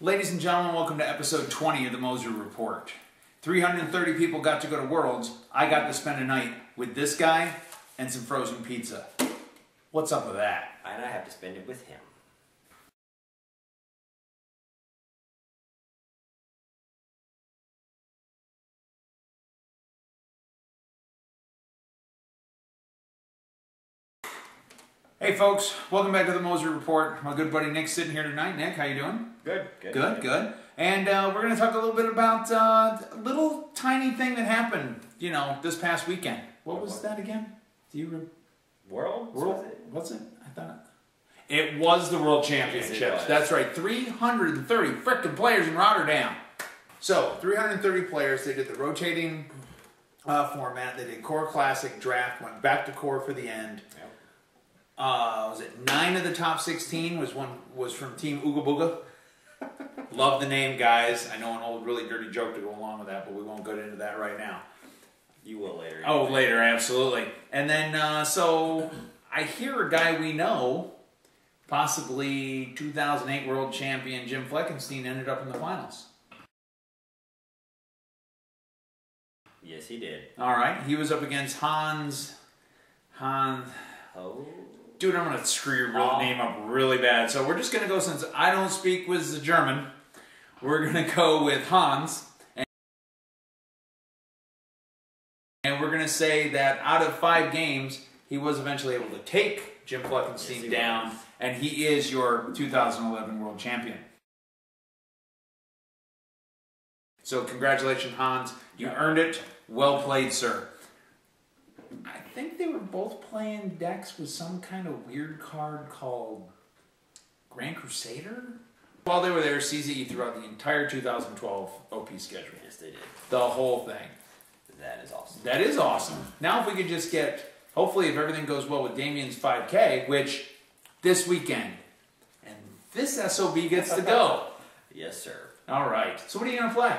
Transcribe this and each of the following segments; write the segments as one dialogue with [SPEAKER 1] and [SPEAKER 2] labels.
[SPEAKER 1] Ladies and gentlemen, welcome to episode 20 of the Mozu Report. 330 people got to go to Worlds. I got to spend a night with this guy and some frozen pizza. What's up with that?
[SPEAKER 2] And I have to spend it with him.
[SPEAKER 1] Hey folks, welcome back to the Mozu Report. My good buddy Nick's sitting here tonight. Nick, how you doing?
[SPEAKER 2] Good.
[SPEAKER 1] Good. And we're going to talk a little bit about a little tiny thing that happened, this past weekend. What was that again? Do you remember?
[SPEAKER 2] World?
[SPEAKER 1] What's it? I thought it was the World Championships.
[SPEAKER 2] Yes,
[SPEAKER 1] that's right. 330 frickin' players in Rotterdam. So 330 players. They did the rotating format. They did core, classic, draft. Went back to core for the end.
[SPEAKER 2] Yep.
[SPEAKER 1] Was it 9 of the top 16 was from Team Ooga Booga? Love the name, guys. I know an old really dirty joke to go along with that, but we won't get into that right now.
[SPEAKER 2] You will later.
[SPEAKER 1] Oh, later, absolutely. And then, so I hear a guy we know, possibly 2008 world champion Jim Fleckenstein, ended up in the finals.
[SPEAKER 2] Yes, he did.
[SPEAKER 1] All right. He was up against Hans.
[SPEAKER 2] Oh.
[SPEAKER 1] Dude, I'm going to screw your real name up really bad. So we're just going to go, since I don't speak with the German, we're going to go with Hans. And we're going to say that out of 5 games, he was eventually able to take Jim Fleckenstein down. And he is your 2011 world champion. So congratulations, Hans. You earned it. Well played, sir. I think they were both playing decks with some kind of weird card called Grand Crusader. While they were there, CZE threw out the entire 2012 OP schedule.
[SPEAKER 2] Yes, they did.
[SPEAKER 1] The whole thing.
[SPEAKER 2] That is awesome.
[SPEAKER 1] That is awesome. Now if we could just get, hopefully if everything goes well with Damien's 5K, which this weekend, and this SOB gets to go.
[SPEAKER 2] Yes, sir.
[SPEAKER 1] All right. So what are you going to play?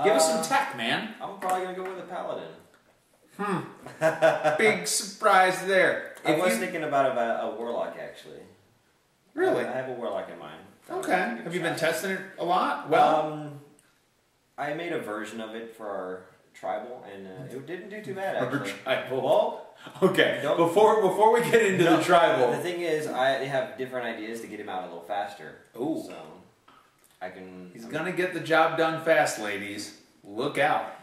[SPEAKER 1] Give us some tech, man.
[SPEAKER 2] I'm probably going to go with a Paladin.
[SPEAKER 1] Big surprise there.
[SPEAKER 2] I was thinking about a Warlock, actually.
[SPEAKER 1] Really?
[SPEAKER 2] I have a Warlock in mind.
[SPEAKER 1] Okay. Have you been testing it a lot? Well,
[SPEAKER 2] I made a version of it for our tribal, and it didn't do too bad, actually.
[SPEAKER 1] Well, okay. Before we get into the tribal,
[SPEAKER 2] the thing is, I have different ideas to get him out a little faster.
[SPEAKER 1] Ooh.
[SPEAKER 2] So I can.
[SPEAKER 1] He's gonna get the job done fast, ladies. Look out.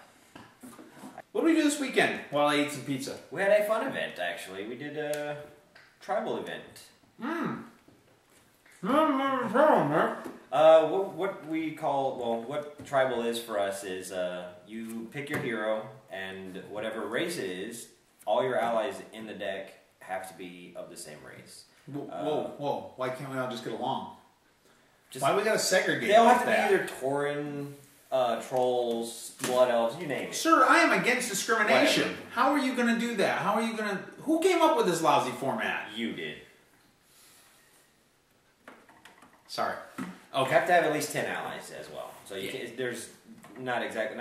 [SPEAKER 1] What did we do this weekend while I ate some pizza?
[SPEAKER 2] We had a fun event, actually. We did a tribal event. What we call, well, what tribal is for us is you pick your hero, and whatever race it is, all your allies in the deck have to be of the same race.
[SPEAKER 1] Whoa. Why can't we all just get along? Why we gotta segregate?
[SPEAKER 2] They all have to be either Tauren, trolls, blood elves, you name it.
[SPEAKER 1] Sir, I am against discrimination.
[SPEAKER 2] Whatever.
[SPEAKER 1] How are you going to do that? How are you going to... Who came up with this lousy format?
[SPEAKER 2] You did.
[SPEAKER 1] Sorry.
[SPEAKER 2] You
[SPEAKER 1] Okay.
[SPEAKER 2] have to have at least 10 allies as well. So you can, there's not exactly...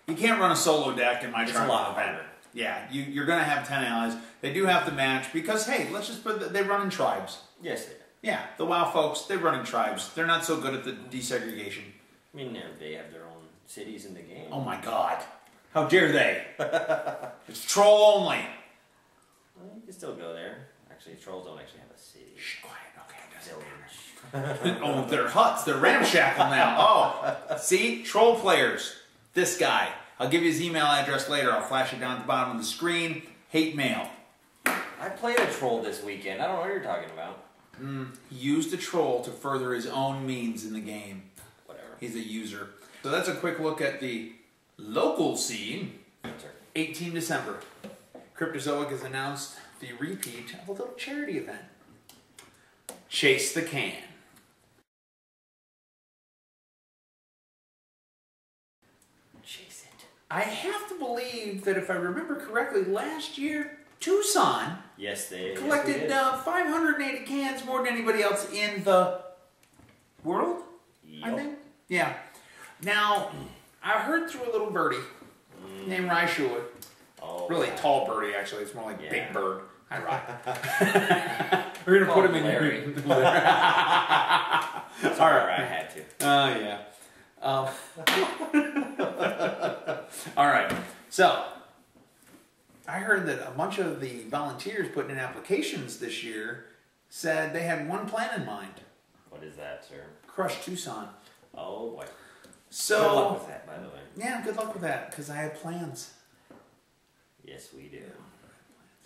[SPEAKER 1] You can't run a solo deck in my
[SPEAKER 2] It's
[SPEAKER 1] tribal
[SPEAKER 2] a lot
[SPEAKER 1] event.
[SPEAKER 2] harder.
[SPEAKER 1] Yeah, you're going to have 10 allies. They do have to match because, hey, let's just put... They run in tribes.
[SPEAKER 2] Yes, they do.
[SPEAKER 1] Yeah, the WoW folks, they run in tribes. They're not so good at the desegregation.
[SPEAKER 2] I mean, they have their own cities in the game.
[SPEAKER 1] Oh my god. How dare they? It's troll only.
[SPEAKER 2] Well, you can still go there. Actually, trolls don't actually have a city.
[SPEAKER 1] Shh, quiet. Okay,
[SPEAKER 2] Village.
[SPEAKER 1] oh, they're huts. They're ramshackle now. Oh, see? Troll players. This guy. I'll give you his email address later. I'll flash it down at the bottom of the screen. Hate mail.
[SPEAKER 2] I played a troll this weekend. I don't know what you're talking about.
[SPEAKER 1] He used a troll to further his own means in the game.
[SPEAKER 2] Whatever.
[SPEAKER 1] He's a user. So that's a quick look at the local scene. 18 December. Cryptozoic has announced the repeat of a little charity event. Chase the Can.
[SPEAKER 2] Chase it.
[SPEAKER 1] I have to believe that if I remember correctly, last year, Tucson collected 580 cans, more than anybody else in the world, I think. Yeah. Now, I heard through a little birdie named Raishua.
[SPEAKER 2] Oh,
[SPEAKER 1] really tall birdie, actually. It's more like Big Bird. Hi, Rye. We're going to put him in here.
[SPEAKER 2] All right, I had to.
[SPEAKER 1] Yeah. All right. So, I heard that a bunch of the volunteers putting in applications this year said they had one plan in mind.
[SPEAKER 2] What is that, sir?
[SPEAKER 1] Crush Tucson.
[SPEAKER 2] Oh, boy.
[SPEAKER 1] So,
[SPEAKER 2] good luck with that, by the way.
[SPEAKER 1] Yeah, good luck with that, because I have plans.
[SPEAKER 2] Yes, we do.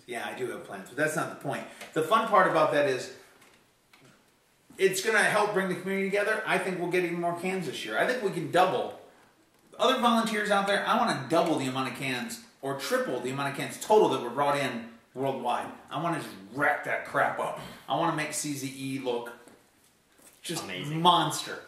[SPEAKER 1] Yeah, I do have plans, but that's not the point. The fun part about that is it's going to help bring the community together. I think we'll get even more cans this year. I think we can double. Other volunteers out there, I want to double the amount of cans or triple the amount of cans total that were brought in worldwide. I want to just rack that crap up. I want to make CZE look just amazing. Monster.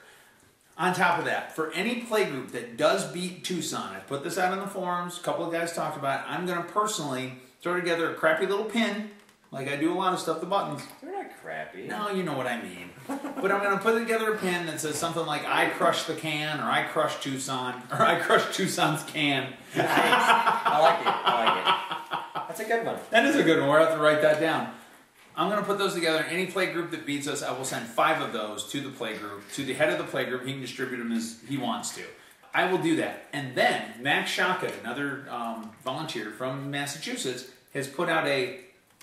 [SPEAKER 1] On top of that, for any playgroup that does beat Tucson, I put this out in the forums, a couple of guys talked about it, I'm going to personally throw together a crappy little pin, like I do a lot of stuff, the buttons.
[SPEAKER 2] They're not crappy.
[SPEAKER 1] No, you know what I mean. But I'm going to put together a pin that says something like, I crushed the can, or I crushed Tucson, or I crushed Tucson's can.
[SPEAKER 2] Nice. I like it. That's a good one.
[SPEAKER 1] That is a good one. We'll have to write that down. I'm going to put those together. Any play group that beats us, I will send 5 of those to the play group, to the head of the play group. He can distribute them as he wants to. I will do that. And then Max Shaka, another volunteer from Massachusetts, has put out a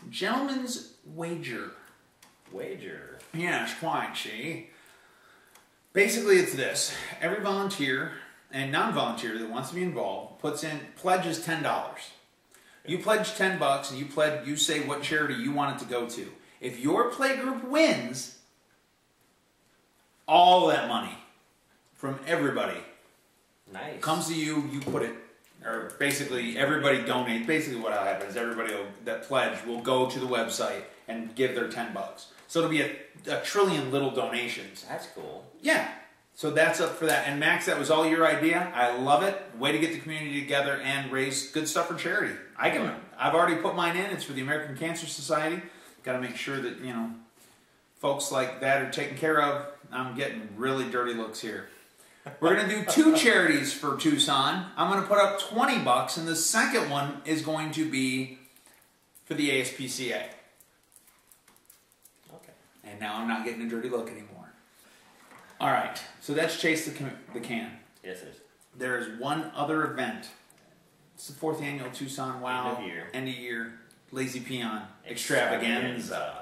[SPEAKER 1] gentleman's wager.
[SPEAKER 2] Wager?
[SPEAKER 1] Yes, quite, see. Basically, it's this. Every volunteer and non-volunteer that wants to be involved pledges $10. You pledge $10 and you say what charity you want it to go to. If your playgroup wins, all that money from everybody comes to you, you put it, or basically everybody donates. Basically what will happen is everybody that pledge will go to the website and give their $10. So it'll be a trillion little donations.
[SPEAKER 2] That's cool.
[SPEAKER 1] Yeah. So that's up for that. And Max, that was all your idea. I love it. Way to get the community together and raise good stuff for charity. I've already put mine in. It's for the American Cancer Society. Got to make sure that, folks like that are taken care of. I'm getting really dirty looks here. We're going to do 2 charities for Tucson. I'm going to put up $20, and the second one is going to be for the ASPCA.
[SPEAKER 2] Okay.
[SPEAKER 1] And now I'm not getting a dirty look anymore. All right, so that's Chase the Can.
[SPEAKER 2] Yes, it is.
[SPEAKER 1] There is one other event. It's the 4th annual Tucson Wow
[SPEAKER 2] End
[SPEAKER 1] of year Lazy Peon Extravaganza.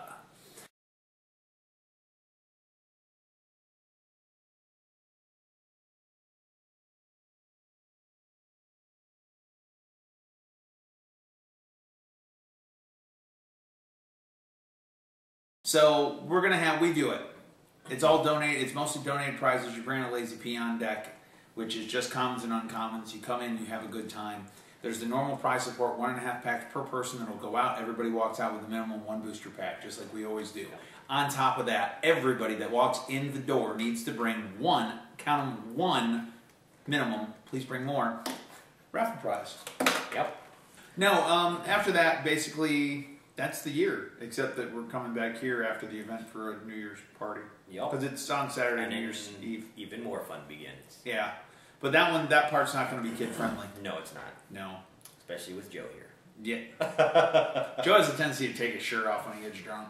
[SPEAKER 1] So we do it. It's all donated. It's mostly donated prizes. You bring a Lazy Peon deck, which is just commons and uncommons. You come in, you have a good time. There's the normal prize support, 1.5 packs per person that'll go out. Everybody walks out with a minimum 1 booster pack, just like we always do. On top of that, everybody that walks in the door needs to bring one minimum, please bring more, raffle prize.
[SPEAKER 2] Yep.
[SPEAKER 1] Now, after that, basically, that's the year, except that we're coming back here after the event for a New Year's party.
[SPEAKER 2] Yep.
[SPEAKER 1] Because it's on Saturday,
[SPEAKER 2] and
[SPEAKER 1] New Year's Eve.
[SPEAKER 2] Even more fun begins.
[SPEAKER 1] Yeah. But that part's not going to be kid-friendly.
[SPEAKER 2] No, it's not.
[SPEAKER 1] No.
[SPEAKER 2] Especially with Joe here.
[SPEAKER 1] Yeah. Joe has a tendency to take his shirt off when he gets drunk.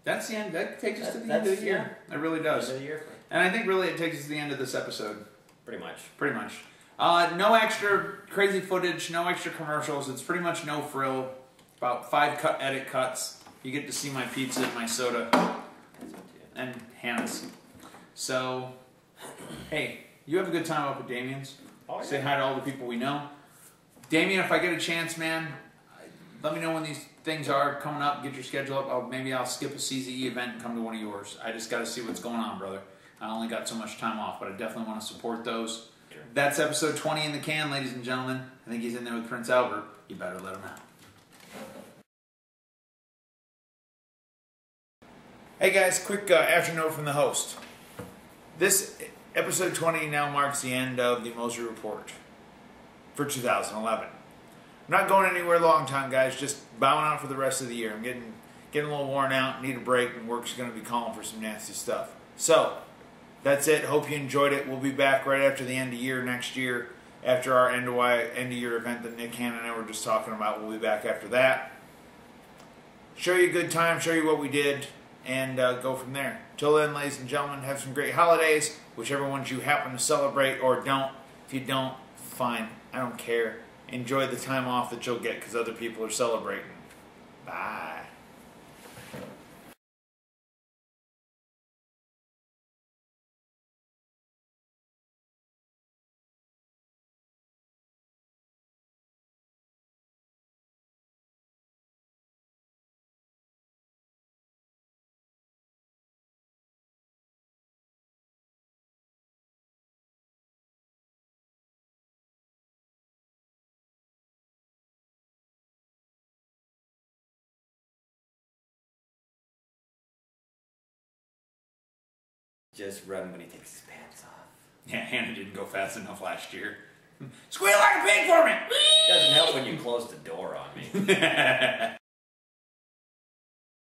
[SPEAKER 1] That's the end. That takes us to the end of the year. It really does.
[SPEAKER 2] End of the year.
[SPEAKER 1] And I think really it takes us to the end of this episode.
[SPEAKER 2] Pretty much.
[SPEAKER 1] Pretty much. No extra crazy footage, no extra commercials. It's pretty much no frill. About 5 edit cuts. You get to see my pizza and my soda. And Hannah's. So, hey, you have a good time up at Damien's.
[SPEAKER 2] Oh, yeah.
[SPEAKER 1] Say hi to all the people we know. Damien, if I get a chance, man, let me know when these things are coming up. Get your schedule up. Maybe I'll skip a CZE event and come to one of yours. I just got to see what's going on, brother. I only got so much time off, but I definitely want to support those. Sure. That's episode 20 in the can, ladies and gentlemen. I think he's in there with Prince Albert. You better let him out. Hey guys, quick after note from the host. This episode 20 now marks the end of the Mozu Report for 2011. I'm not going anywhere long time, guys. Just bowing out for the rest of the year. I'm getting a little worn out, need a break, and work's going to be calling for some nasty stuff. So, that's it. Hope you enjoyed it. We'll be back right after the end of year next year, after our end of year event that Nick Hanna and I were just talking about. We'll be back after that. Show you a good time, show you what we did, and go from there. Till then, ladies and gentlemen, have some great holidays, whichever ones you happen to celebrate or don't. If you don't, fine. I don't care. Enjoy the time off that you'll get because other people are celebrating. Bye.
[SPEAKER 2] Just run when he takes his pants off.
[SPEAKER 1] Yeah, Hannah didn't go fast enough last year. Squeal like a pig for me!
[SPEAKER 2] Doesn't help when you close the door on me.